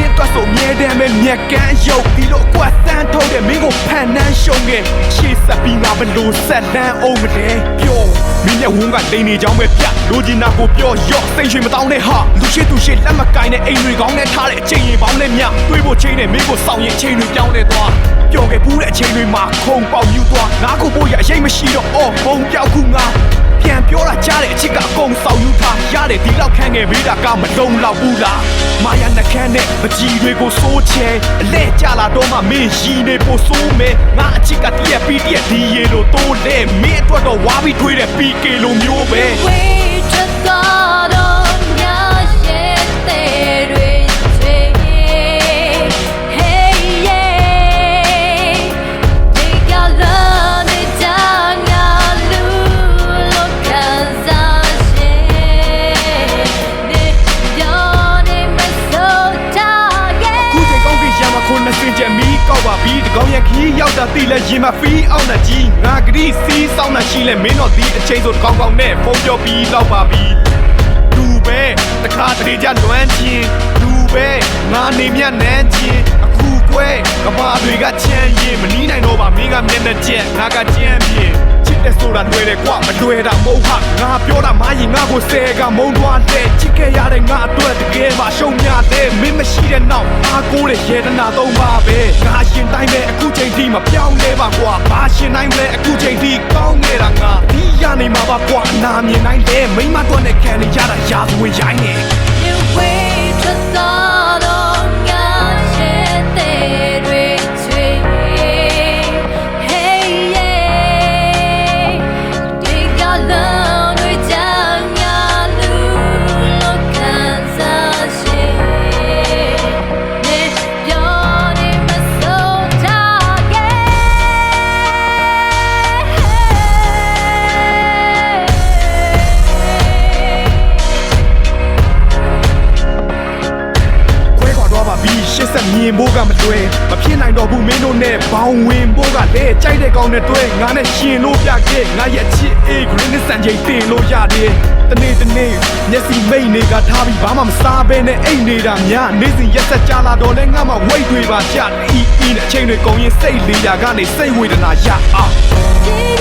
င်းတော့ဆိုမြဲတယ်မဲ့မြက်ကန်းရုပ်ဒီလိုကွက်တန်းထုတ်တဲ့မင်းကိုဖန်နှန်းရှုံခဲ့ရှေ့ဆက်ပြီးငါဘလို့ဆက်လန်းအောင်မလဲပြောမင်းရဲ့ဝန်းကတိန်နေကြောင်းပဲပြလိုချင်တာကိုပြောရော့စိတ်ရွှေမတောင်းတဲ့ဟာလူရှိသူရှိလက်မကိုင်းတဲ့အိမ်တွေကောင်းနဲ့ထားတဲ့အချိန်ရင်ပေါင်းနဲ့မြတွေးဖို့ချိန်နဲ့မင်းကိုစောင့်ရင်ချိန်တွေပြောင်းလဲသွားပြောခဲ့ဘူးတဲ့အချိန်တွေမှာခုံပေါက်ယူသွားငါကိုဖို့ရအရေးမရှိတော့အော်ဘုံပြောက်ခုငါပြန်ပြောတာကြားတဲ့အချစ်ကအကုန်ဆောင်ယူထားရတယ်ဒီလောက်ခန့်ငယ်ပေးတာကမလုံးလောက်ဘူးလားမာယာနှခမ်းနဲ့ပကြီးတွေကိုစိုးချဲအလဲကြလာတော့မှမင်းရီနေဖို့စိုးမယ်ငါအချစ်ကတည့်ရပြီးတည့်ဒီရေလိုတိုးလဲမင်းအတွက်တော့ဝါပြီးထွေးတဲ့ PK လိုမျိုးပဲစင်ကြမီကောက်ပါပြီးတကောင်းရခီးရောက်တာတိလဲရင်မဖီးအောင်နဲ့ကြီးငါကတိစီးစောင်းတာရှိလဲမင်းတို့ဒီအချိန်ဆိုတကောင်းကောင်းနဲ့ဖုန်းပြောပြီးလောက်ပါပြီလူပဲတခါတလေကြလွမ်းချင်းလူပဲငါနေမြနန်းချင်းအခုကွဲကဘာတွေကချမ်းရင်မနီးနိုင်တော့ပါမင်းကမျက်နှာကျက်ငါကကြမ်းပြင်းတဲ့ဆိုတာလွယ်တယ်ကွာမလွယ်တာမဟုတ်ဟာငါပြောတာမရင်ငါကိုဆဲကမုံသွားတဲ့ချစ်ခဲ့ရတဲ့ငါအတွက်တကယ်ပါရှုံများတယ်မင်းမရှိတဲ့နောက်အားကိုးတဲ့ရေတနာသုံးပါပဲငါရှင်တိုင်းပဲအခုချိန်ထိမပြောင်းလဲပါကွာဘာရှင်တိုင်းလဲအခုချိန်ထိကောင်းနေတာငါဒီရနေမှာပါကွာအနာမြင်တိုင်းလဲမိမတို့နဲ့ခံနေရတာရာဇဝင်ရိုင်းနေ You wait to start on your shit that retreat Hey yeah Take your love with down your look and shit Let your name so target ရှစ်ဆက်မြင်ဖို့ကမလွယ်မဖြစ်နိုင်တော့ဘူးမင်းတို့နဲ့ဘောင်ဝင်ဖို့ကလည်းကြိုက်တဲ့ကောင်နဲ့တွဲငါနဲ့ရှင်လို့ပြခဲ့ငါရဲ့ချစ်အေး green စံချိန်တင်လို့ရတယ်တနေ့မျက်စိမိတ်နေကထားပြီးဘာမှမစားဘဲနဲ့အိတ်နေတာများနေ့စဉ်ရက်ဆက်ကြလာတော့လဲငါမှဝိတ်တွေပါကြအီနဲ့အချိန်တွေကုန်ရင်စိတ်လေးရာကနေစိတ်ဝေဒနာရအောင်